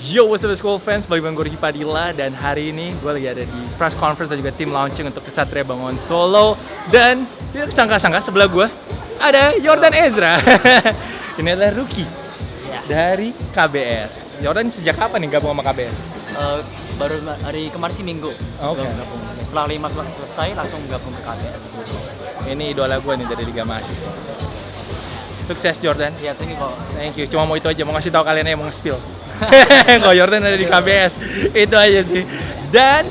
Yo, what's up school fans, balik bareng gue Ricky Padilla. Dan hari ini gue lagi ada di press conference dan juga tim launching untuk Ksatria Bangun Solo. Dan tidak sangka-sangka sebelah gue ada Jordan Ezra. Ini adalah rookie dari KBS. Jordan sejak kapan nih gabung sama KBS? Baru hari kemarin sih minggu. Oke. Gabung. Setelah 5 bulan selesai langsung gabung ke KBS. Ini idola gue nih dari Liga Mahasiswa. Sukses Jordan. Ya, thank you kok. Thank you. Cuma mau itu aja, mau ngasih tahu kalian yang mau nge-spill. Kalau Jordan ada di KBS, itu aja sih. Dan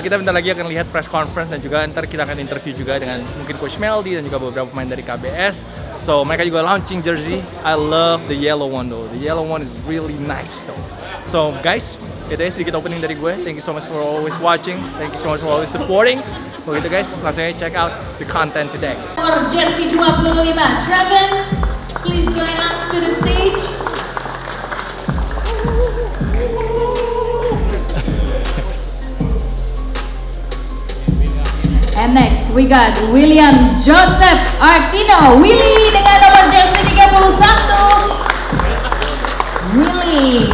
kita bentar lagi akan lihat press conference dan juga ntar kita akan interview juga dengan mungkin Coach Meldy dan juga beberapa pemain dari KBS. So mereka juga launching jersey. I love the yellow one though. The yellow one is really nice though. So guys, itu ya sedikit opening dari gue. Thank you so much for always watching. Thank you so much for always supporting. Begitu guys, langsung aja check out the content today. For jersey 25, Dragon, please join us to the stage. And next we got William Joseph Artino. Willy dengan nomor jersey 31. Willy.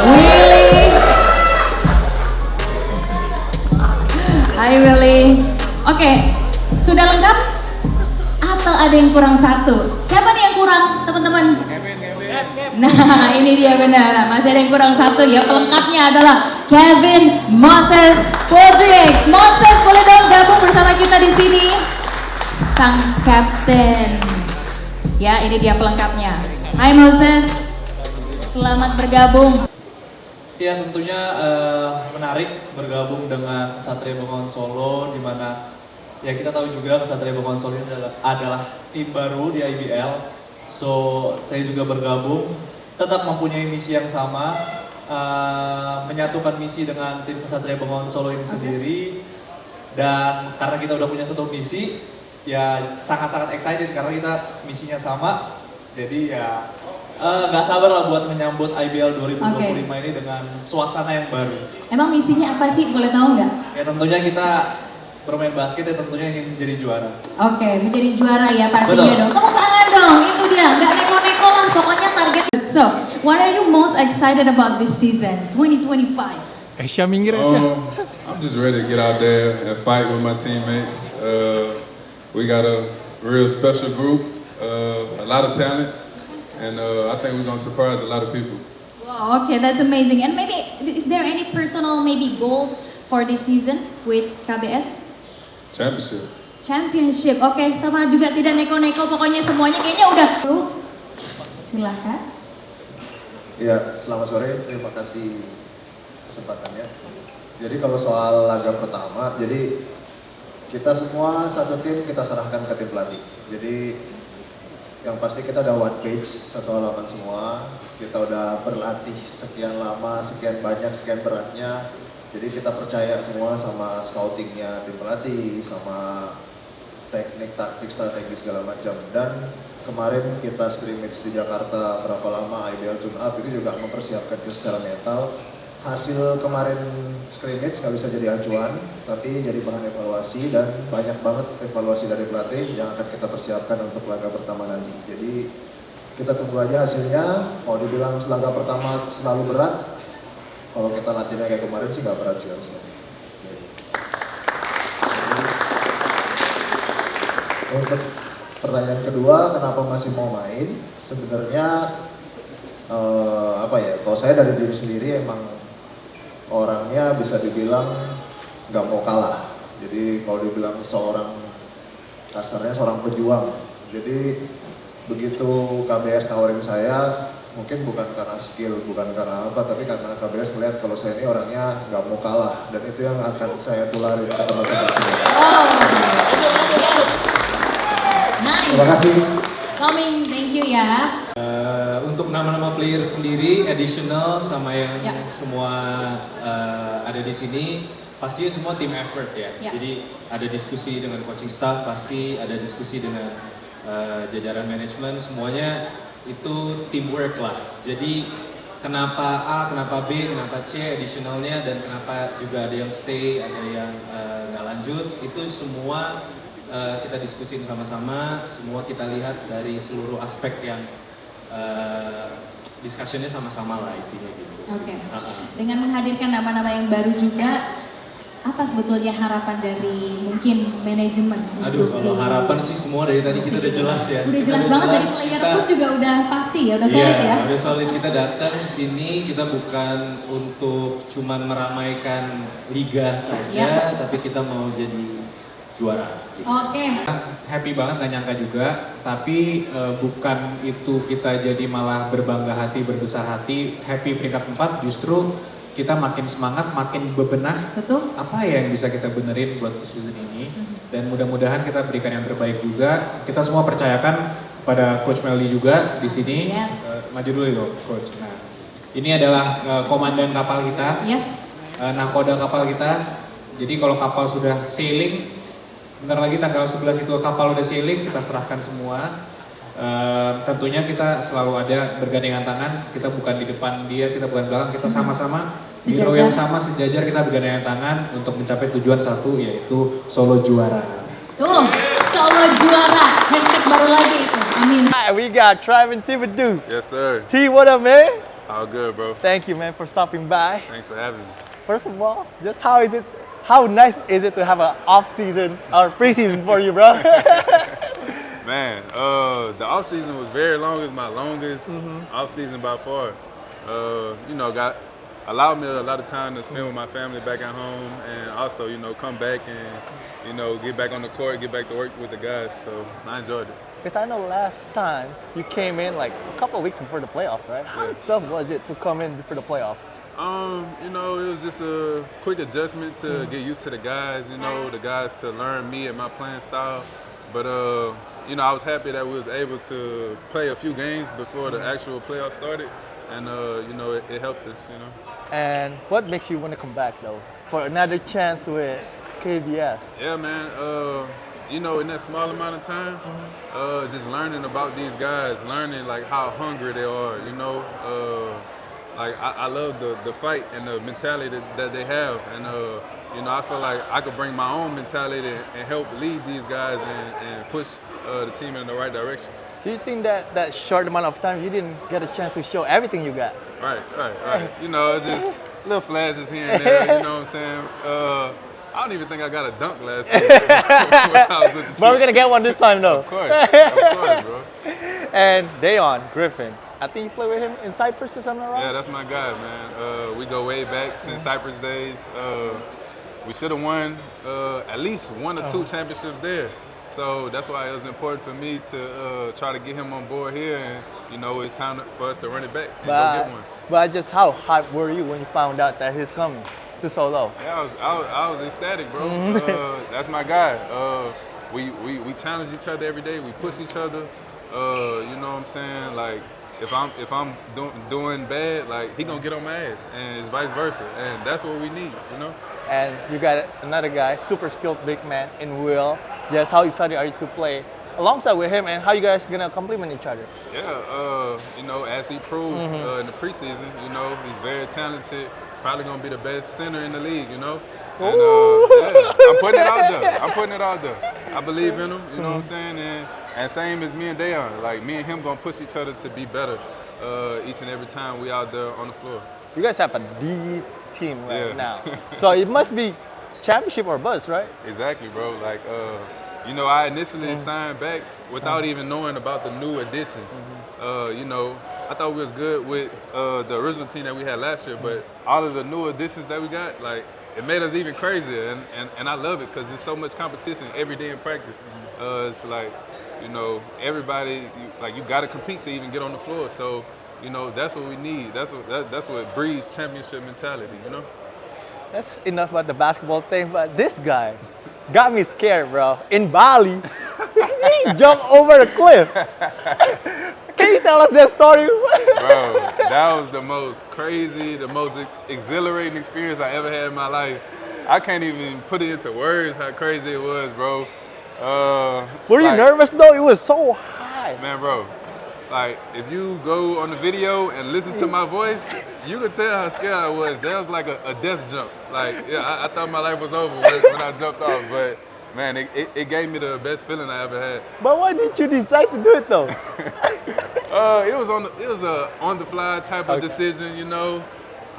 Willy. Hai Willy. Oke, sudah lengkap? Atau ada yang kurang satu? Siapa nih yang kurang, teman-teman? Nah, ini dia benar. Masih ada yang kurang satu ya. Pelengkapnya adalah Kevin Moses Podrick. Moses, boleh dong gabung bersama kita di sini? Sang kapten. Ya, ini dia pelengkapnya. Hai Moses, selamat bergabung. Ya tentunya menarik bergabung dengan Ksatria Bangun Solo, di mana ya kita tahu juga Ksatria Bangun Solo ini adalah tim baru di IBL. So saya juga bergabung, tetap mempunyai misi yang sama, menyatukan misi dengan tim Ksatria Bangun Solo ini sendiri. Dan karena kita udah punya satu misi, ya sangat-sangat excited karena kita misinya sama. Jadi ya nggak sabar lah buat menyambut IBL 2025 ini dengan suasana yang baru. Emang misinya apa sih? Boleh tahu nggak? Ya tentunya kita bermain basket ya tentunya ingin menjadi juara. Oke, menjadi juara ya pastinya Betul. dong. Tepuk tangan dong, itu dia. Nggak neko-neko lah, pokoknya target. So, what are you most excited about this season, 2025? Aisyah minggir Aisyah. I'm just ready to get out there and fight with my teammates. We got a real special group, a lot of talent, and I think we're gonna surprise a lot of people. Wow, okay, that's amazing. And maybe, is there any personal maybe goals for this season with KBS? Championship, oke, sama juga tidak neko-neko, pokoknya semuanya kayaknya udah. Silahkan. Ya, selamat sore, terima kasih kesempatannya. Jadi kalau soal laga pertama, jadi kita semua satu tim kita serahkan ke tim pelatih. Jadi yang pasti kita ada one page, satu halaman semua. Kita udah berlatih sekian lama, sekian banyak, sekian beratnya. Jadi kita percaya semua sama scoutingnya tim pelatih, sama teknik, taktik, strategi segala macam. Dan kemarin kita scrimmage di Jakarta berapa lama, IBL tune up, itu juga mempersiapkan kita secara mental. Hasil kemarin scrimmage nggak bisa jadi acuan, tapi jadi bahan evaluasi dan banyak banget evaluasi dari pelatih yang akan kita persiapkan untuk laga pertama nanti. Jadi kita tunggu aja hasilnya. Kalau dibilang laga pertama selalu berat, kalau kita latihannya kayak kemarin sih nggak berat sih harusnya. Untuk pertanyaan kedua, kenapa masih mau main? Sebenarnya apa ya? Kalau saya dari diri sendiri emang orangnya bisa dibilang nggak mau kalah. Jadi kalau dibilang seorang kasarnya seorang pejuang. Jadi begitu KBS nawarin saya, mungkin bukan karena skill, bukan karena apa, tapi karena KBS ngeliat kalau saya ini orangnya nggak mau kalah, dan itu yang akan saya tularin ke teman-teman semua. Oh, yes. Nice. Terima kasih. Coming, thank you ya. Untuk nama-nama player sendiri, additional sama yang Ya. semua ada di sini, pasti semua team effort ya. Ya. Jadi ada diskusi dengan coaching staff, pasti ada diskusi dengan jajaran manajemen, semuanya itu teamwork lah. Jadi kenapa A, kenapa B, kenapa C additionalnya, dan kenapa juga ada yang stay, ada yang nggak lanjut, itu semua kita diskusin sama-sama, semua kita lihat dari seluruh aspek yang discussionnya sama-sama lah intinya gitu. Oke. Dengan menghadirkan nama-nama yang baru juga, apa sebetulnya harapan dari mungkin manajemen Aduh, untuk kalau harapan sih semua dari tadi kita udah jelas ya. Udah jelas banget dari player pun juga udah pasti ya, udah solid ya. Udah solid. Kita datang sini, kita bukan untuk cuman meramaikan liga saja, tapi kita mau jadi juara. Oke. Happy banget, gak nyangka juga, tapi bukan itu kita jadi malah berbangga hati, berbesar hati, happy peringkat 4, justru kita makin semangat, makin bebenah. Betul. Apa ya yang bisa kita benerin buat season ini, dan mudah-mudahan kita berikan yang terbaik juga. Kita semua percayakan pada Coach Meldi juga di sini. Yes. Maju dulu loh, Coach. Nah, ini adalah komandan kapal kita, Yes. nakoda kapal kita. Jadi kalau kapal sudah sailing, bentar lagi tanggal 11 itu kapal udah sailing, kita serahkan semua. Tentunya kita selalu ada bergandengan tangan, kita bukan di depan dia, kita bukan belakang, kita sama-sama di row yang sama, sejajar, kita bergandengan tangan untuk mencapai tujuan satu, yaitu Solo juara. Tuh, Solo juara, hashtag baru lagi itu, amin. Hi, we got Travis Thibodeau. Yes, sir. T, what up, man? All good, bro. Thank you, man, for stopping by. Thanks for having me. First of all, just how nice is it to have an off season or preseason for you, bro? Man, the off season was very long. It was my longest off season by far. Allowed me a lot of time to spend with my family back at home, and also, come back and, get back on the court, get back to work with the guys. So I enjoyed it. Because I know last time you came in like a couple of weeks before the playoff, right? How tough was it to come in before the playoff? It was just a quick adjustment to get used to the guys, the guys to learn me and my playing style. But, I was happy that we was able to play a few games before the actual playoff started. And, it helped us, And what makes you want to come back though? For another chance with KBS? Yeah, man. In that small amount of time, just learning about these guys, learning like how hungry they are, I love the fight and the mentality that they have, and I feel like I could bring my own mentality and help lead these guys and push the team in the right direction. Do you think that short amount of time you didn't get a chance to show everything you got? Right. Just little flashes here and there. You know what I'm saying? I don't even think I got a dunk last season when I was with the team. But we're gonna get one this time though. Of course, bro. And Dayon Griffin, I think you played with him in Cyprus, if I'm not wrong. Yeah, that's my guy, man. We go way back since Cyprus days. We should have won at least one or two championships there. So that's why it was important for me to try to get him on board here, and it's time for us to run it back and go get one. But just how hyped were you when you found out that he's coming to Solo? Yeah, I was ecstatic, bro. That's my guy. We challenge each other every day. We push each other. You know what I'm saying? Like if I'm doing bad, like he gonna get on my ass, and it's vice versa, and that's what we need, And you got another guy, super skilled big man in Will. Just how excited are you to play alongside with him, and how you guys gonna complement each other? Yeah, as he proved in the preseason, he's very talented. Probably gonna be the best center in the league, And I'm putting it out there. I believe in him, you know what I'm saying? And same as me and Dayon, like me and him gonna push each other to be better each and every time we out there on the floor. You guys have a D team right now, so it must be championship or bust, right? Exactly, bro. Like, I initially signed back without even knowing about the new additions. I thought we was good with the original team that we had last year, but all of the new additions that we got, like, it made us even crazier, and I love it because there's so much competition every day in practice. It's like, everybody, you got to compete to even get on the floor. So, that's what we need. That's what breeds championship mentality. That's enough about the basketball thing, but this guy got me scared, bro. In Bali, he jumped over the cliff. Can you tell us that story? Bro, that was the most crazy, the most exhilarating experience I ever had in my life. I can't even put it into words how crazy it was, bro. Were you nervous though? It was so high. Man, bro, like if you go on the video and listen to my voice, you could tell how scared I was. That was like a death jump. Like, yeah, I thought my life was over when I jumped off, but Man, it gave me the best feeling I ever had. But why did you decide to do it though? It was a on the fly type of decision, you know.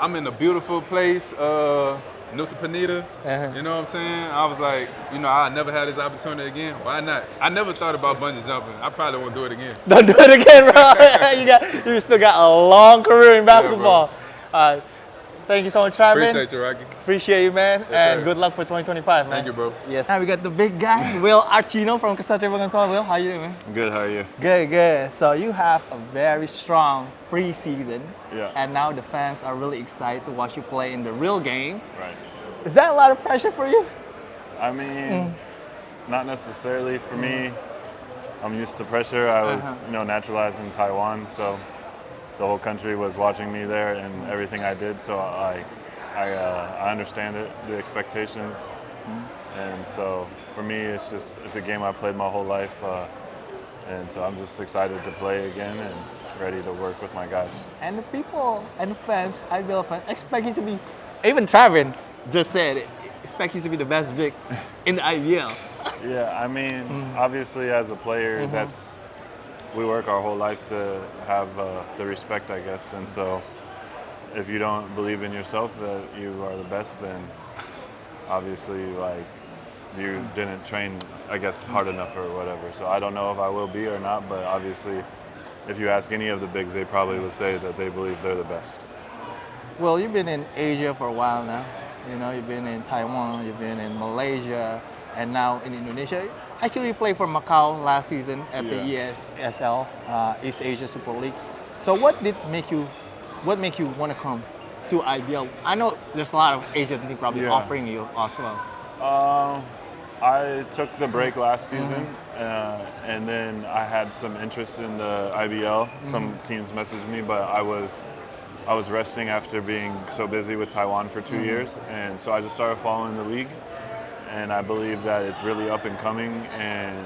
I'm in a beautiful place, Nusa Penida. You know what I'm saying? I was like, you know, I never had this opportunity again. Why not? I never thought about bungee jumping. I probably won't do it again. Don't do it again, bro. you still got a long career in basketball. Thank you so much, Travin. Appreciate you, Rocky. Appreciate you, man. Yes, and sir. good luck for 2025, man. Thank you, bro. Yes. Now we got the big guy, Will Artino from Ksatria Bangsawan. Will, how you doing, man? Good, how are you? Good, good. So you have a very strong preseason. Yeah. And now the fans are really excited to watch you play in the real game. Right. Is that a lot of pressure for you? I mean, not necessarily for me. I'm used to pressure. I was, naturalized in Taiwan, so the whole country was watching me there and everything I did. So I understand it, the expectations, and so for me, it's a game I played my whole life, and so I'm just excited to play again and ready to work with my guys. And the people and the fans, IBL fans, expect you to be, even Travin just said it, expect you to be the best big in the IBL. Yeah, I mean, obviously as a player, we work our whole life to have the respect, I guess, and so if you don't believe in yourself that you are the best, then obviously you didn't train, I guess, hard enough or whatever. So I don't know if I will be or not, but obviously if you ask any of the bigs, they probably would say that they believe they're the best. Well, you've been in Asia for a while now. You know, you've been in Taiwan, you've been in Malaysia, and now in Indonesia. Actually, you played for Macau last season at the ESL, East Asia Super League. So what make you want to come to IBL? I know there's a lot of Asian teams probably offering you as well. I took the break last season, and then I had some interest in the IBL. Some teams messaged me, but I was resting after being so busy with Taiwan for 2 years, and so I just started following the league, and I believe that it's really up and coming, and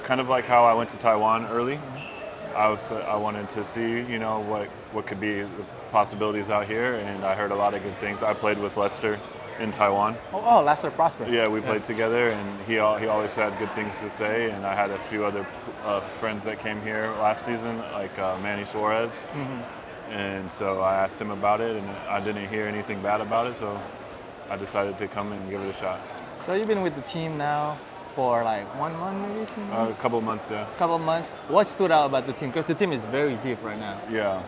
kind of like how I went to Taiwan early. I wanted to see, what could be the possibilities out here, and I heard a lot of good things. I played with Lester in Taiwan. Oh, Lester Prosper. Yeah, we played together, and he always had good things to say. And I had a few other friends that came here last season, like Manny Suarez. And so I asked him about it, and I didn't hear anything bad about it, so I decided to come and give it a shot. So you've been with the team now for like 1 month, maybe 2 months? A couple months, yeah. Couple months. What stood out about the team? Because the team is very deep right now. Yeah.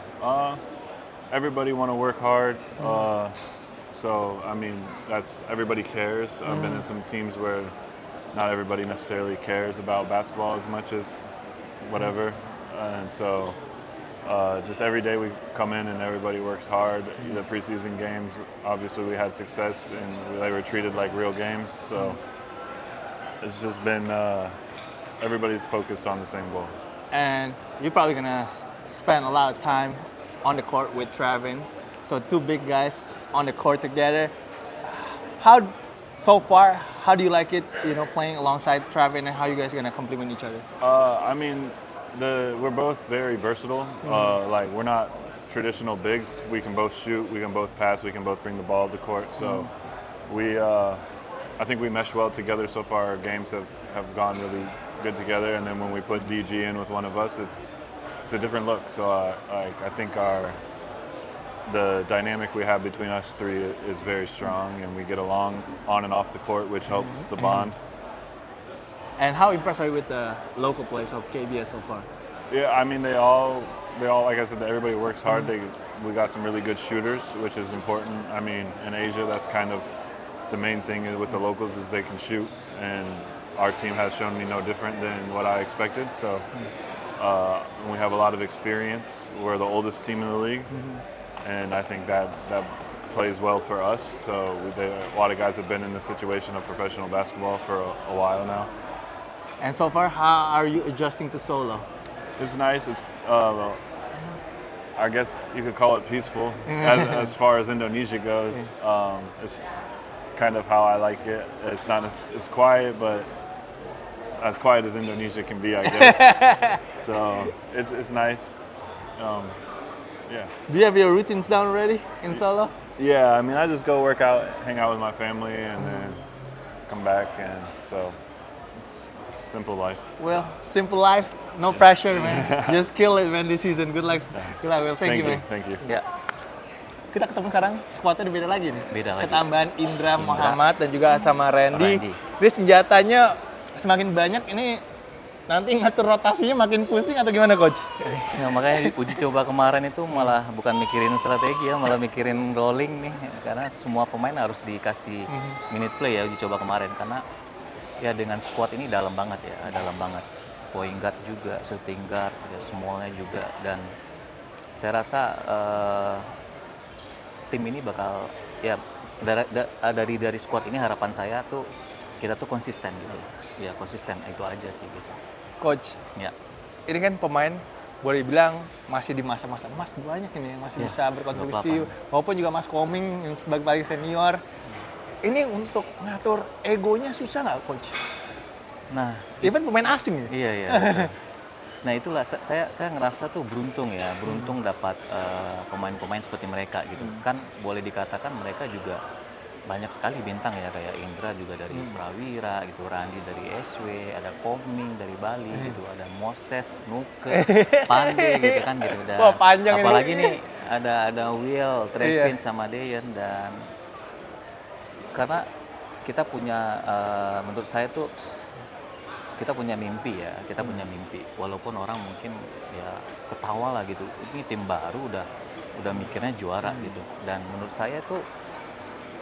Everybody want to work hard. So, I mean, everybody cares. I've been in some teams where not everybody necessarily cares about basketball as much as whatever. And so just every day we come in and everybody works hard. The preseason games, obviously we had success and they were treated like real games. So it's just been, everybody's focused on the same goal. And you're probably going to spend a lot of time on the court with Travin. So 2 big guys on the court together. So far, how do you like it, playing alongside Travin, and how you guys going to complement each other? I mean, we're both very versatile. Like, we're not traditional bigs. We can both shoot, we can both pass, we can both bring the ball to the court. So I think we mesh well together so far. Our games have gone really good together, and then when we put DG in with one of us, it's a different look. So I think the dynamic we have between us 3 is very strong, and we get along on and off the court, which helps the bond. And how impressed are you with the local players of KBS so far? Yeah, I mean, they all, like I said, everybody works hard. We got some really good shooters, which is important. I mean, in Asia, that's kind of the main thing with the locals is they can shoot, and our team has shown me no different than what I expected. So we have a lot of experience. We're the oldest team in the league, and I think that plays well for us. So a lot of guys have been in the situation of professional basketball for a while now. And so far, how are you adjusting to solo? It's nice. It's I guess you could call it peaceful as far as Indonesia goes. It's kind of how I like it. It's quiet, but it's as quiet as Indonesia can be, I guess. So it's nice. Yeah. Do you have your routines down already in solo? Yeah, I mean, I just go work out, hang out with my family, and then come back, and so it's simple life. Well, simple life, no pressure, man. Just kill it, man, this season. Good luck. Good luck, well, thank you, man. Thank you. Ya. Kita ketemu sekarang, squadnya beda lagi nih. Beda lagi. Ketambahan Indra Muhammad dan juga sama Randy. Randy. Ini senjatanya semakin banyak, ini nanti ngatur rotasinya makin pusing atau gimana, Coach? Ya, makanya uji coba kemarin itu malah bukan mikirin strategi ya, malah mikirin rolling nih. Karena semua pemain harus dikasih minute play ya uji coba kemarin. Karena ya dengan squad ini dalam banget ya, dalam banget. Point guard juga, shooting guard, ya, semuanya juga. Dan saya rasa tim ini bakal, ya dari squad ini harapan saya tuh kita tuh konsisten gitu. Ya konsisten, itu aja sih gitu. Coach, Ya. ini kan pemain boleh bilang masih di masa-masa emas banyak ini yang masih Ya, bisa berkontribusi, 28. maupun juga Mas Koming yang sebagai paling senior. Ini untuk ngatur egonya susah nggak, Coach? Nah, Even pemain asing ya? iya betul. Nah itulah saya ngerasa tuh beruntung ya, beruntung dapat pemain-pemain seperti mereka gitu. Kan boleh dikatakan mereka juga banyak sekali bintang ya, kayak Indra juga dari Prawira gitu, Randy dari SW, ada Koming dari Bali gitu, ada Moses, Nuke, Pande gitu kan gitu. Dan Wah, panjang ini. apalagi nih ada Will, Trevin sama Dejan. Dan karena kita punya menurut saya tuh kita punya mimpi ya, kita punya mimpi. Walaupun orang mungkin ya ketawa lah gitu, ini tim baru udah mikirnya juara gitu. Dan menurut saya tuh,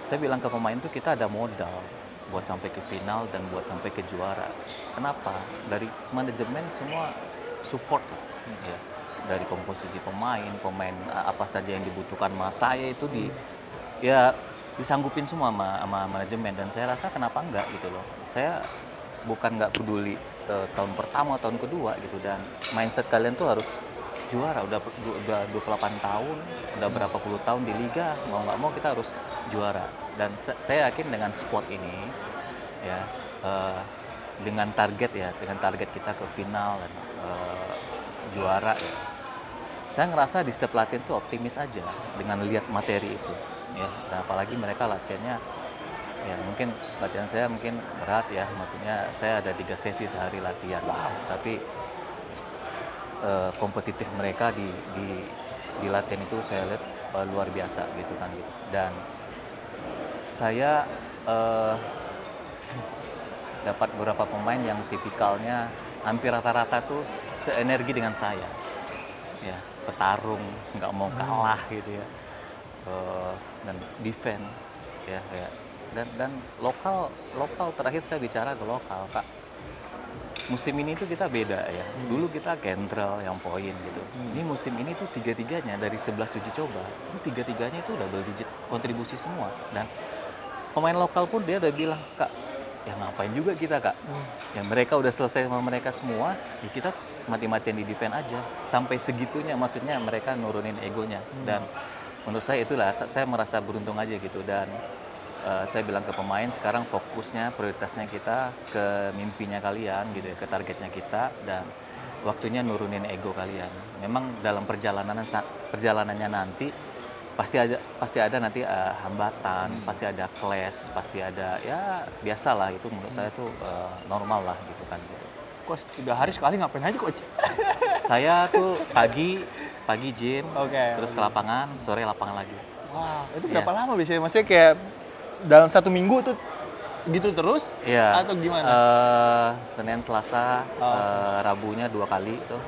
saya bilang ke pemain tuh kita ada modal buat sampai ke final dan buat sampai ke juara. Kenapa? Dari manajemen semua support ya. Dari komposisi pemain apa saja yang dibutuhkan sama saya itu ya disanggupin semua sama manajemen. Dan saya rasa kenapa enggak gitu loh. Saya bukan nggak peduli tahun pertama, tahun kedua gitu. Dan mindset kalian tuh harus juara, udah 28 tahun, udah berapa puluh tahun di liga, mau nggak mau kita harus juara. Dan saya yakin dengan squad ini ya, dengan target kita ke final dan juara ya, saya ngerasa di setiap latihan tuh optimis aja dengan lihat materi itu ya. Dan apalagi mereka latihannya ya, mungkin latihan saya mungkin berat ya, maksudnya saya ada 3 sesi sehari latihan. Tapi kompetitif mereka di latihan itu saya lihat luar biasa gitu kan gitu. Dan saya dapat beberapa pemain yang tipikalnya hampir rata-rata tuh seenergi dengan saya ya, petarung, nggak mau kalah gitu ya, dan defense ya. Dan lokal terakhir saya bicara ke lokal, Kak. Musim ini tuh kita beda ya. Dulu kita Kendall yang poin gitu. Ini musim ini tuh 3-3-nya dari 11 uji coba, ini 3-3-nya itu double digit kontribusi semua. Dan pemain lokal pun dia udah bilang, Kak, ya ngapain juga kita, Kak? Ya mereka udah selesai sama mereka semua, ya kita mati-matian di defense aja. Sampai segitunya, maksudnya mereka nurunin egonya. Dan menurut saya itulah, saya merasa beruntung aja gitu. Dan saya bilang ke pemain, sekarang fokusnya, prioritasnya kita ke mimpinya kalian gitu ya, ke targetnya kita, dan waktunya nurunin ego kalian. Memang dalam perjalanannya nanti pasti ada nanti hambatan, pasti ada clash, pasti ada ya biasalah, itu menurut saya tuh normal lah gitu kan gitu. Coach, 3 hari sekali ngapain aja, Coach? Saya tuh pagi gym, Oke. terus ke lapangan, sore lapangan lagi. Wah, itu berapa lama biasanya? Maksudnya kayak dalam 1 minggu tuh gitu terus? Iya. Atau gimana? Senin, Selasa, Rabunya 2 kali tuh,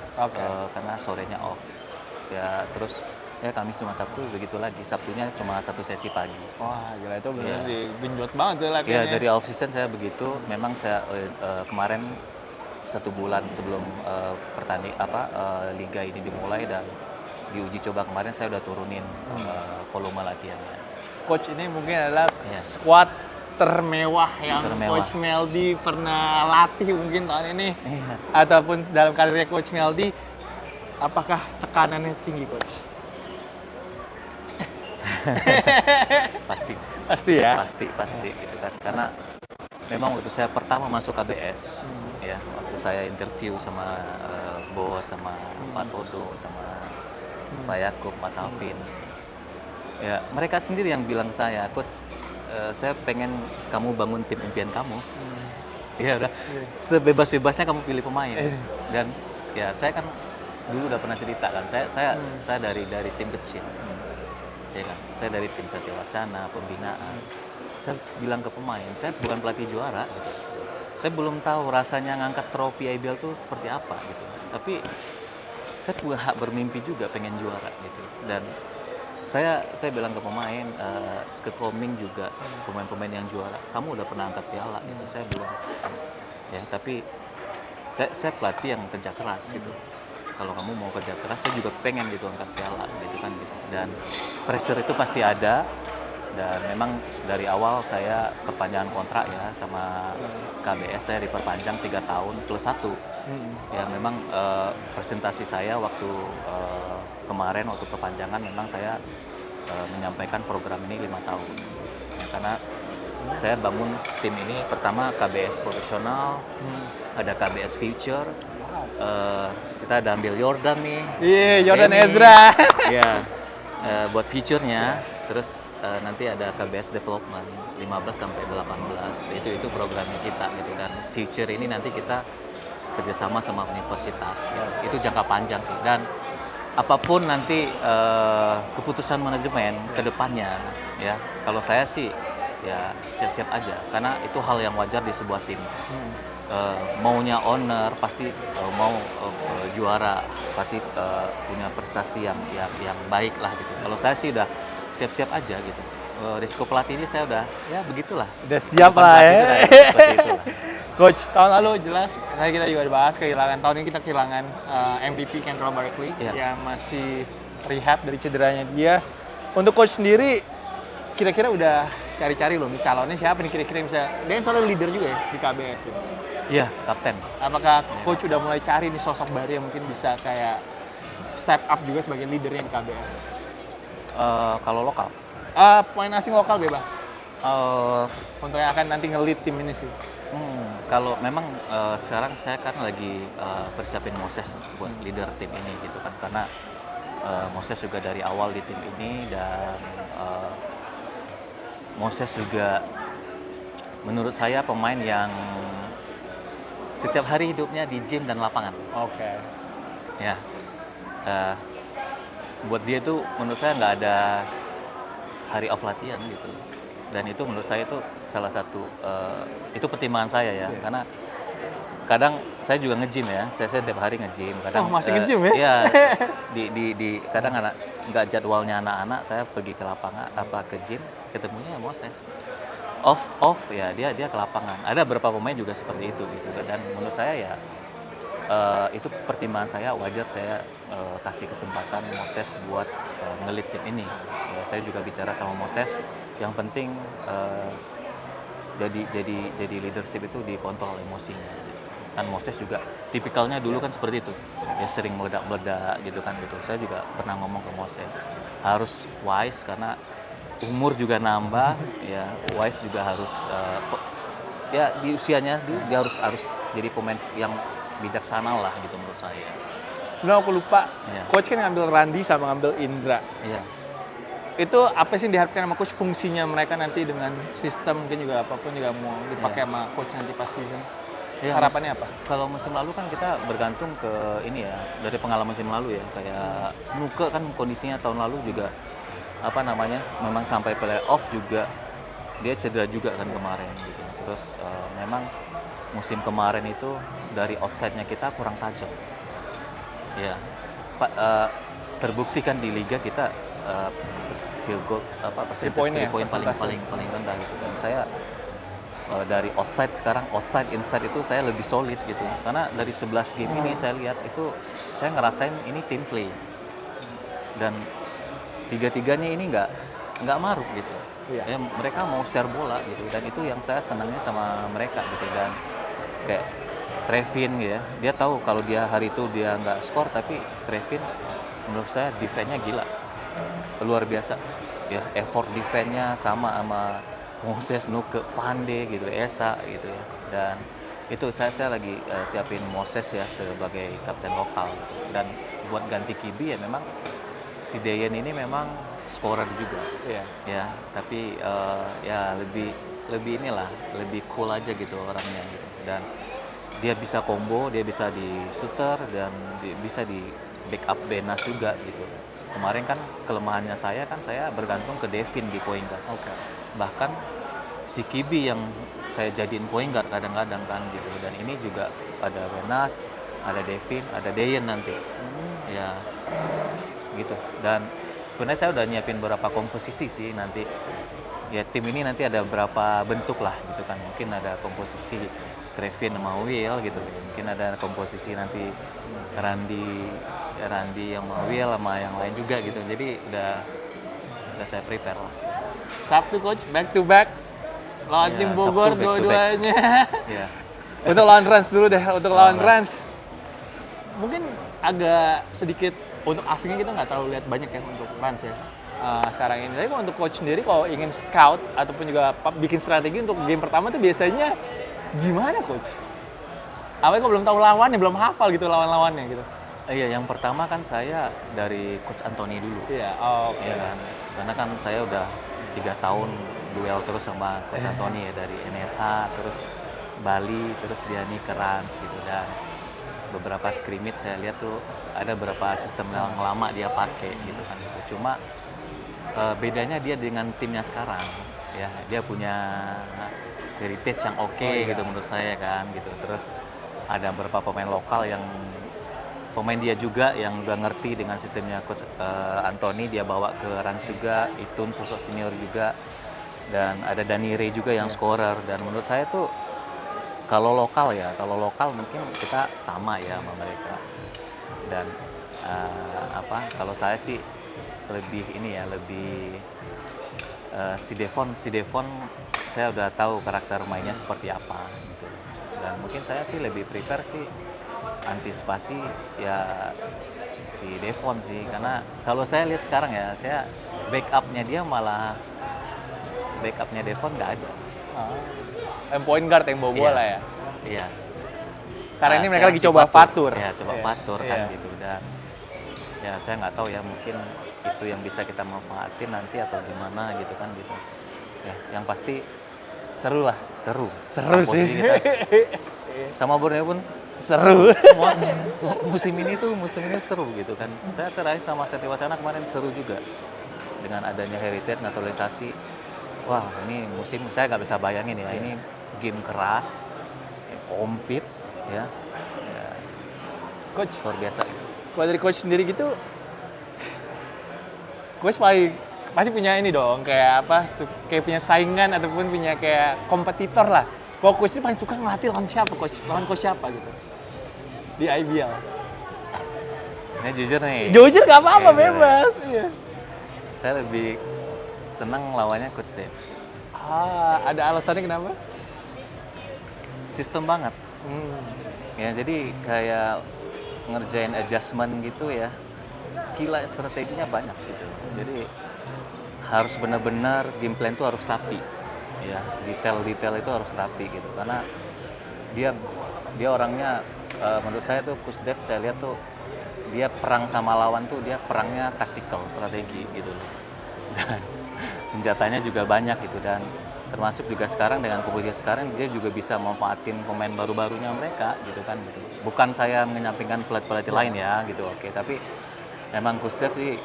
karena sorenya off. Ya terus ya Kamis cuma Sabtu begitu lagi. Sabtunya cuma 1 sesi pagi. Wah, gila, itu benar Iya. digenjot banget tuh Ya latihannya. dari off season saya begitu. Memang saya kemarin 1 bulan sebelum liga ini dimulai dan di uji coba kemarin saya udah turunin volume latihannya. Coach ini mungkin adalah Iya. squad termewah yang Termewah. Coach Meldy pernah latih mungkin tahun ini. Iya. Ataupun dalam karirnya Coach Meldy, apakah tekanannya tinggi, Coach? Pasti. Pasti ya? Pasti gitu kan. Karena memang waktu saya pertama masuk KBS, ya waktu saya interview sama Bos, sama Pak Todo, sama Pak Yakub, Mas Alvin, ya mereka sendiri yang bilang ke saya, Coach, saya pengen kamu bangun tim impian kamu. Iya udah, sebebas-bebasnya kamu pilih pemain. Dan ya saya kan dulu udah pernah cerita kan, saya dari tim kecil, ya kan, saya dari tim Satya Wacana, pembinaan. Saya bilang ke pemain, saya bukan pelatih juara, gitu. Saya belum tahu rasanya ngangkat trofi IBL tuh seperti apa gitu. Tapi saya punya hak bermimpi juga pengen juara gitu. Dan saya bilang ke pemain, ke Koming juga, pemain-pemain yang juara, kamu udah pernah angkat piala gitu, saya belum. Ya, tapi saya pelatih yang kerja keras gitu. Kalau kamu mau kerja keras, saya juga pengen gitu angkat piala gitu kan gitu. Dan pressure itu pasti ada. Dan memang dari awal saya perpanjangan kontrak ya sama KBS, saya diperpanjang 3 tahun plus 1. Ya memang presentasi saya waktu kemarin waktu perpanjangan memang saya menyampaikan program ini 5 tahun. Ya, karena saya bangun tim ini pertama KBS profesional, ada KBS Future, kita ada ambil Jordan nih. Iya, Jordan Denny. Ezra. Iya, buat future-nya. Terus nanti ada KBS Development 15 sampai 18. Itu programnya kita gitu. Dan future ini nanti kita kerjasama sama universitas. Ya. Itu jangka panjang sih. Dan apapun nanti keputusan manajemen ke depannya, ya kalau saya sih ya siap-siap aja. Karena itu hal yang wajar di sebuah tim. Maunya owner pasti mau juara, pasti punya prestasi yang baik lah gitu. Kalau saya sih udah siap-siap aja gitu. Risiko pelatih ini saya udah ya begitulah. Udah siap Depan lah pelatih ya. udah seperti itulah. Coach, tahun lalu jelas, tadi kita juga bahas kehilangan, tahun ini kita kehilangan MVP Kendall Barkley yang masih rehab dari cederanya dia. Untuk Coach sendiri, kira-kira udah cari-cari belum nih calonnya siapa nih kira-kira yang bisa, dia kan soalnya leader juga ya di KBS ya? Iya, kapten. Apakah Coach udah mulai cari nih sosok baru yang mungkin bisa kayak step up juga sebagai leadernya di KBS? Kalau lokal? Pemain asing lokal bebas. Untuk yang akan nanti nge-lead tim ini sih. Kalau memang sekarang saya kan lagi persiapin Moses buat leader tim ini gitu kan, karena Moses juga dari awal di tim ini dan Moses juga menurut saya pemain yang setiap hari hidupnya di gym dan lapangan. Oke. Ya, buat dia tuh menurut saya nggak ada hari off latihan gitu. Dan itu menurut saya itu salah satu itu pertimbangan saya ya, karena kadang saya juga nge-gym ya, saya tiap hari nge-gym. Kadang masih nge-gym ya? Iya, di kadang nggak jadwalnya anak-anak, saya pergi ke lapangan ke gym, ketemunya ya Moses. Off ya dia ke lapangan. Ada beberapa pemain juga seperti itu gitu. Dan menurut saya ya itu pertimbangan saya, wajar saya kasih kesempatan Moses buat nge-lead tim ini. Ya, saya juga bicara sama Moses, yang penting jadi leadership itu dikontrol emosinya. Kan Moses juga tipikalnya dulu kan seperti itu, ya sering meledak-meledak gitu kan gitu. Saya juga pernah ngomong ke Moses harus wise karena umur juga nambah, ya wise juga harus ya di usianya dia harus jadi pemain yang bijaksana lah gitu menurut saya. Sebenarnya aku lupa, Iya. Coach kan ngambil Randi sama ngambil Indra. Iya. Itu apa sih yang diharapkan sama Coach, fungsinya mereka nanti dengan sistem mungkin juga apapun juga mau dipakai sama Coach nanti pas season? Ya, harapannya apa? Kalau musim lalu kan kita bergantung ke ini ya, dari pengalaman musim lalu ya, kayak Nuke kan kondisinya tahun lalu juga apa namanya, memang sampai playoff juga dia cedera juga kan kemarin gitu. Terus memang musim kemarin itu dari outside-nya kita kurang tajam. Ya, terbukti kan di liga kita field goal percentage point paling rendah gitu. Dan saya dari outside sekarang outside inside itu saya lebih solid gitu. Karena dari 11 game ini saya lihat itu saya ngerasain ini team play. Dan tiga-tiganya ini nggak maruk gitu. Ya, mereka mau share bola gitu, dan itu yang saya senangnya sama mereka gitu. Dan kayak Trevin ya, dia tahu kalau dia hari itu dia nggak skor, tapi Trevin menurut saya defense-nya gila, luar biasa ya, effort defense-nya sama Moses, Nuke, Pande gitu, Esa gitu ya. Dan itu saya lagi siapin Moses ya sebagai kapten lokal. Dan buat ganti Kibi ya memang si Dayan ini memang scorer juga. Iya. Ya, tapi ya lebih inilah, lebih cool aja gitu orangnya gitu. Dan dia bisa combo, dia bisa di shooter dan bisa di backup Benas juga gitu. Kemarin kan kelemahannya saya bergantung ke Devin di point guard. Oke. Bahkan si Kibi yang saya jadiin point guard kadang-kadang kan gitu. Dan ini juga ada Benas, ada Devin, ada Dayan nanti. Ya gitu. Dan sebenarnya saya udah nyiapin beberapa komposisi sih nanti. Ya tim ini nanti ada beberapa bentuk lah gitu kan. Mungkin ada komposisi Trevin sama Will gitu. Mungkin ada komposisi nanti Randy sama Will sama yang lain juga gitu. Jadi udah saya prepare lah. Sabtu coach back to back lawan Iya, tim Bogor Sabtu back to back. dua-duanya. Ya. Untuk lawan Rans dulu deh, untuk lawan Rans. Rans. Mungkin agak sedikit untuk asingnya kita nggak terlalu lihat banyak ya untuk Rans ya sekarang ini. Tapi kalau untuk coach sendiri kalau ingin scout ataupun juga bikin strategi untuk game pertama tuh biasanya gimana coach? Awalnya kok belum tahu lawannya, belum hafal gitu lawan-lawannya gitu. Iya, yang pertama kan saya dari Coach Anthony dulu. Iya, oke. Iya kan, karena kan saya udah 3 tahun duel terus sama Coach Anthony ya, dari NSH, terus Bali, terus dia nih ke Rans gitu. Dan beberapa scrimmage saya lihat tuh ada beberapa sistem yang lama dia pakai gitu kan. Cuma bedanya dia dengan timnya sekarang, ya dia punya heritage yang oke gitu menurut saya kan gitu. Terus ada beberapa pemain lokal yang pemain dia juga yang udah ngerti dengan sistemnya Coach Anthony, dia bawa ke Rans juga. Itun sosok senior juga, dan ada Danny Ray juga yang scorer. Dan menurut saya tuh kalau lokal mungkin kita sama ya sama mereka. Dan kalau saya sih lebih si Devon saya udah tahu karakter mainnya seperti apa gitu. Dan mungkin saya sih lebih prepare sih antisipasi ya si Devon sih, karena kalau saya lihat sekarang ya, saya backupnya Devon nggak ada. Yang point guard yang bawa bola ya. Iya. Karena ini mereka saya lagi si coba fatur. Ya, coba fatur kan Iya. gitu. Dan ya saya nggak tahu ya, mungkin itu yang bisa kita manfaatin nanti atau gimana gitu kan gitu. Ya, yang pasti Seru lah. seru sih. Posisi kita sama Borneo pun Seru. musim ini seru gitu kan. Saya terakhir sama Satya Wacana kemarin seru juga dengan adanya heritage naturalisasi. Wah, ini musim saya nggak bisa bayangin ya, ini game keras, compete ya Coach, luar biasa. kalau dari coach sendiri gitu, coach pasti punya ini dong, kayak kayak punya saingan ataupun punya kayak kompetitor lah. Kalau coach ini paling suka ngelatih lawan coach siapa gitu di IBL? Ini jujur nih. Jujur nggak apa-apa, Iya, bebas. Iya. Saya lebih senang lawannya Coach Dev. Ada alasannya kenapa? Sistem banget. Ya, jadi kayak ngerjain adjustment gitu ya. Gila, strateginya banyak gitu. Jadi harus benar-benar game plan itu harus rapi. Ya, detail-detail itu harus rapi gitu. Karena dia orangnya menurut saya tuh Coach Dev, saya lihat tuh dia perang sama lawan tuh dia perangnya taktikal, strategi gitu. Dan senjatanya juga banyak gitu, dan termasuk juga sekarang dengan komposisi sekarang dia juga bisa memanfaatin pemain baru-barunya mereka gitu kan gitu. Bukan saya menyampingkan pelatih-pelatih lain ya gitu, oke, tapi memang Coach Dev sih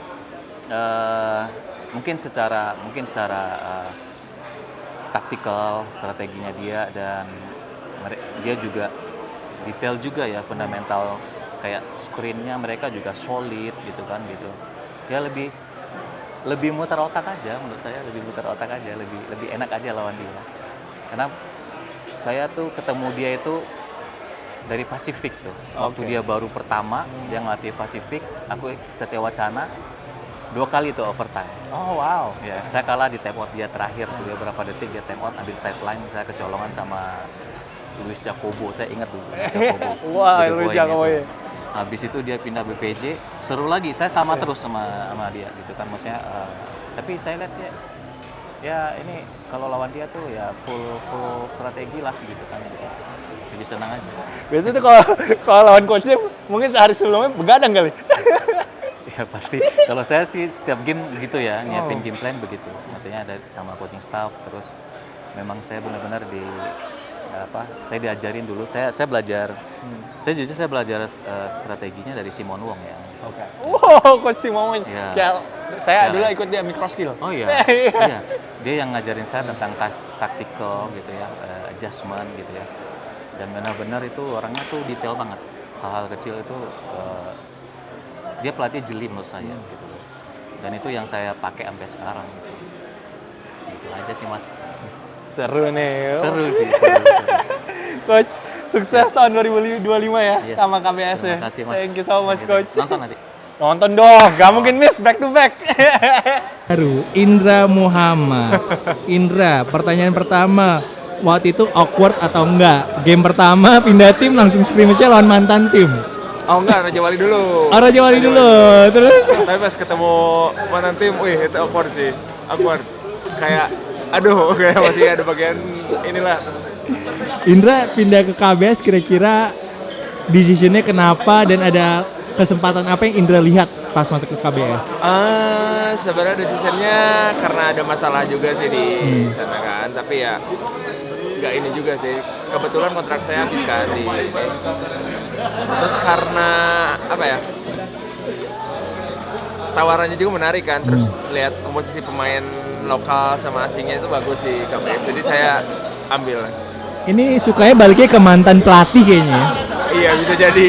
mungkin secara taktikal strateginya dia, dan dia juga detail juga ya, fundamental kayak screen-nya mereka juga solid gitu kan gitu. Ya lebih muter otak aja menurut saya, lebih enak aja lawan dia. Karena saya tuh ketemu dia itu dari Pasifik tuh. Waktu dia baru pertama dia ngelatih Pasifik, aku Satya Wacana 2 kali tuh overtime. Oh wow. Ya, saya kalah di time out dia terakhir tuh, dia berapa detik dia time out ambil sideline, saya kecolongan sama Luis Jacobo, saya ingat dulu Luis Jacobo. Wah, Gitu, Luis poin Jacobo gitu. ya. Habis itu dia pindah BPJ, seru lagi. Saya sama terus sama dia gitu kan, maksudnya. Tapi saya lihat ya ini kalau lawan dia tuh ya full strategi lah gitu kan. Gitu. Jadi senang aja. Biasanya tuh kalau lawan coachnya mungkin sehari sebelumnya begadang kali. Ya Pasti. Kalau saya sih setiap game begitu ya, nyiapin game plan begitu. Maksudnya ada sama coaching staff, terus memang saya benar-benar saya diajarin dulu. Saya belajar. Saya jujur saya belajar strateginya dari Simon Wong ya. Oke. Wow, Coach Simon. Iya. Saya dulu ikut dia micro skill. Oh iya. Iya. Dia yang ngajarin saya tentang tactical gitu ya, adjustment gitu ya. Dan benar-benar itu orangnya tuh detail banget. Hal-hal kecil itu dia pelatih jeli menurut saya gitu. Dan itu yang saya pakai sampai sekarang gitu. Itu aja sih Mas. Seru nih. Seru sih. Coach, sukses tahun 2025 ya Iya. sama KBS ya. Terima kasih Mas. Thank you so much Coach. Nonton nanti. Nonton dong, gak mungkin miss back to back. Baru Indra Muhammad. Indra, pertanyaan pertama, waktu itu awkward atau enggak? Game pertama pindah tim langsung scrimmage-nya lawan mantan tim. Oh enggak, Raja Wali dulu. Oh, Raja Wali dulu. Terus Tapi pas ketemu mantan tim, wih itu awkward sih. Awkward. Kayak, aduh, kayak masih ada bagian inilah. Indra pindah ke KBS kira-kira decision-nya kenapa dan ada kesempatan apa yang Indra lihat pas masuk ke KBS? Sebenarnya decisionnya karena ada masalah juga sih di sana kan. Tapi ya, nggak ini juga sih. Kebetulan kontrak saya habis kan di ini. Terus karena apa ya? Tawarannya juga menarik kan. Terus lihat komposisi pemain lokal sama asingnya itu bagus sih KBS. Jadi saya ambil. Ini sukanya baliknya ke mantan pelatih kayaknya. Iya bisa jadi.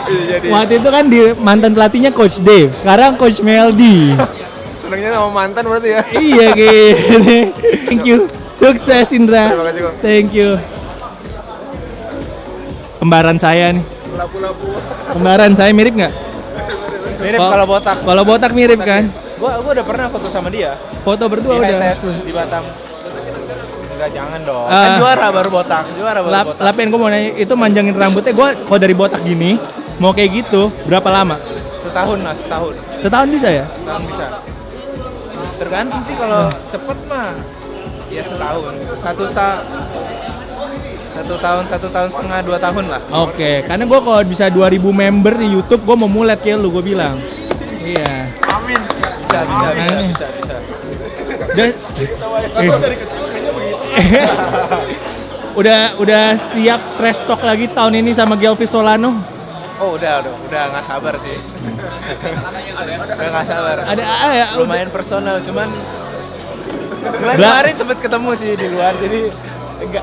Bisa jadi. Waktu itu kan di mantan pelatihnya Coach Dave, sekarang Coach Meldy. Senangnya sama mantan berarti ya. Iya gitu. Thank you. Sukses Indra. Terima kasih Kok. Thank you. Kembaran saya nih. Lapu-lapu. Kembaran saya mirip nggak? Mirip kalau botak. Kalau botak mirip kan? Gua udah pernah foto sama dia. Foto berdua Di udah. HTS di Batam. Enggak, jangan dong. Ah. Kan juara baru botak. Juara baru botak. Lapen gue mau nanya, itu manjangin rambutnya gue kalau dari botak gini mau kayak gitu berapa lama? Setahun Mas, setahun. Setahun bisa ya? Setahun bisa. Tergantung sih kalau cepet mah. Ya setahun. Satu tahun setengah, 2 tahun lah. Oke, karena gue kalau bisa 2000 member di YouTube gue mau mulet kayak lu, gue bilang. Iya. Amin. Bisa. Udah siap trash talk lagi tahun ini sama Gelvis Solano? Oh udah nggak sabar sih. Udah nggak sabar. Ada lumayan personal, cuman kemarin sempet ketemu sih di luar, jadi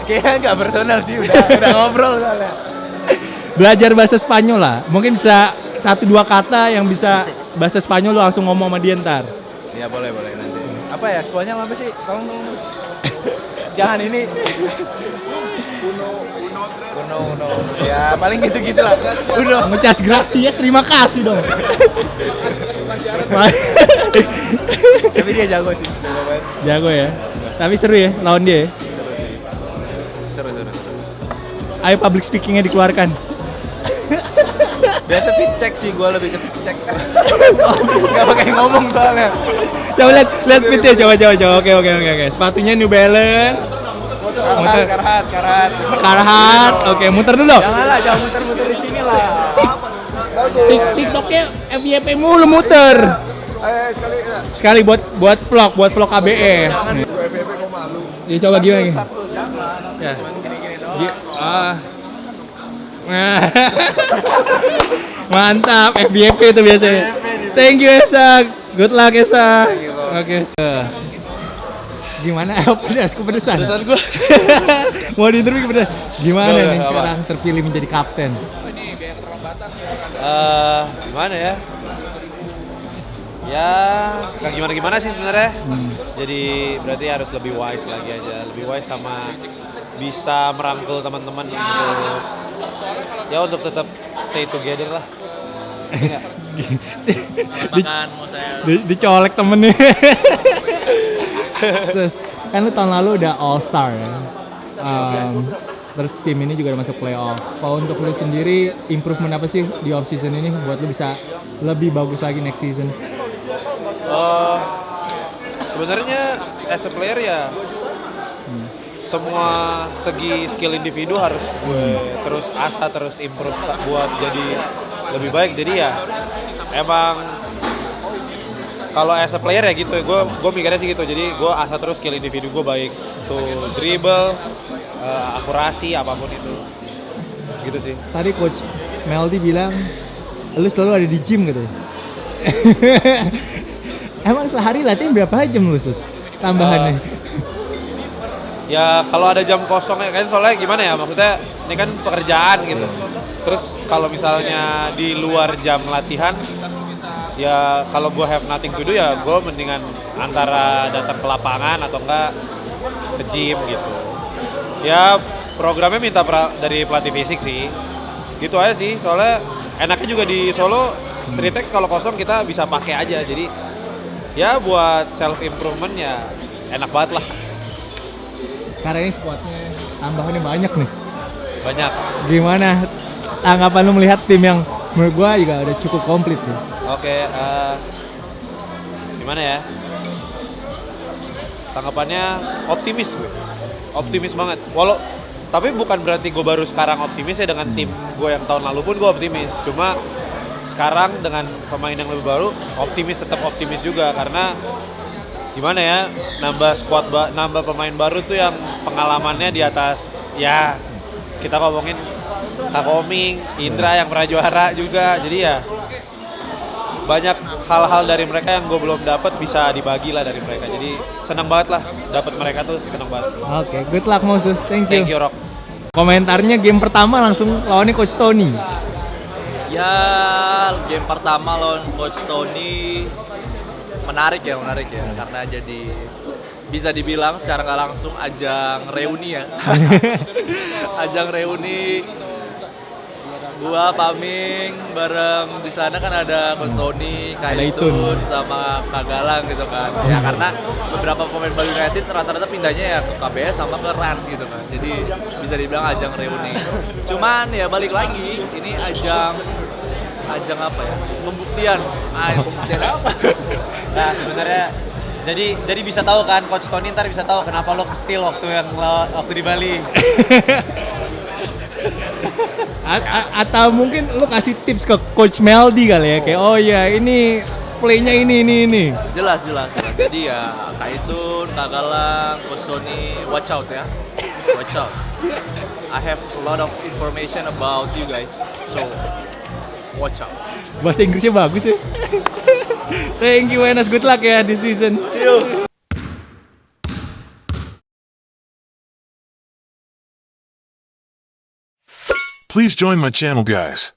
kayaknya nggak personal sih, udah ngobrol soalnya. Belajar bahasa Spanyol lah, mungkin bisa 1-2 kata yang bisa bahasa Spanyol lu langsung ngomong sama dia ntar. Ya boleh nanti. Apa ya, Spanyol apa sih? Tolong. Jangan ini. Uno. Ya paling gitu lah. Uno. Muchas gracias, terima kasih dong. Tapi dia jago sih. Jago ya. Tapi seru ya lawan dia ya. Seru. Ayo public speakingnya dikeluarkan. Biasa fit check sih, gue lebih ke fit check. Gak pakai ngomong soalnya. Coba lihat fitnya, coba. Oke. Sepatunya New Balance. Karhat. Oke, muter dulu. Jangan muter-muter di sini lah. TikToknya FYP mulu muter. Sekali buat vlog KBS. Ya coba gimana nih? Ya. Mantap, FYP itu biasanya. Thank you Esa. Good luck Esa. Oke. Gimana? Kepedesan. Pedesan gua. Mau diinterview kepedesan. Gimana nih sekarang terpilih menjadi kapten? Gimana ya? Ya, nggak gimana sih sebenarnya. Jadi berarti harus lebih wise lagi aja, lebih wise sama bisa merangkul teman-teman untuk tetap stay together lah. Dicolek temennya. Terus kan lu tahun lalu udah All Star ya. Terus tim ini juga udah masuk playoff. Kalau untuk lu sendiri improvement apa sih di off season ini buat lu bisa lebih bagus lagi next season? Sebenarnya as a player ya semua segi skill individu harus gue terus improve buat jadi lebih baik. Jadi ya emang kalau as a player ya gitu, gue mikirnya sih gitu. Jadi gue asah terus skill individu gue baik tuh dribble, akurasi apapun itu, gitu sih. Tadi Coach Meldi bilang, lu selalu ada di gym gitu. Emang sehari latihan berapa jam lu Sus? Tambahannya? Ya kalau ada jam kosong kan soalnya gimana ya, maksudnya ini kan pekerjaan gitu. Terus kalau misalnya di luar jam latihan, ya kalau gue have nothing to do ya gue mendingan antara datang ke lapangan atau enggak ke gym gitu. Ya programnya minta dari pelatih fisik sih, gitu aja sih. Soalnya enaknya juga di Solo street text kalau kosong kita bisa pakai aja. Jadi ya buat self improvement ya enak banget lah. Karena ini squadnya tambahannya banyak nih. Banyak. Gimana tanggapan lu melihat tim yang menurut gua juga udah cukup komplit sih? Oke, gimana ya? Tanggapannya optimis gue. Optimis banget. Tapi bukan berarti gue baru sekarang optimis ya dengan tim gue yang tahun lalu pun gue optimis. Cuma sekarang dengan pemain yang lebih baru, tetap optimis juga karena gimana ya, nambah squad, nambah pemain baru tuh yang pengalamannya di atas ya kita ngomongin Kak Koming, Indra yang pernah juara juga, jadi ya banyak hal-hal dari mereka yang gue belum dapat bisa dibagi lah dari mereka, jadi senang banget lah dapat mereka tuh, senang banget. Oke, good luck Moses, thank you. Thank you Rock. Komentarnya game pertama langsung lawannya Coach Tony. Ya, game pertama lawan Coach Tony menarik ya karena jadi bisa dibilang secara nggak langsung ajang reuni ya. Ajang reuni gua Paming bareng di sana kan ada Coach Tony, Kaitun sama Kak Galang gitu kan. Ya karena beberapa pemain Bali United rata-rata pindahnya ya ke KBS sama ke Rans gitu kan. Jadi bisa dibilang ajang reuni. Cuman ya balik lagi ini ajang apa ya? Pembuktian. Pembuktian apa? Nah sebenarnya jadi bisa tahu kan Coach Tony ntar bisa tahu kenapa lo ke-steal waktu di Bali. Atau mungkin lu kasih tips ke Coach Meldi kali ya, kayak oh ya ini playnya ini. Jelas. Jadi ya Kaitun, Kak Galang, Coach Tony, watch out ya. Watch out. I have a lot of information about you guys. So watch out. Bahasa Inggrisnya bagus ya. Thank you Enes, good luck ya this season. See you. Please join my channel, guys.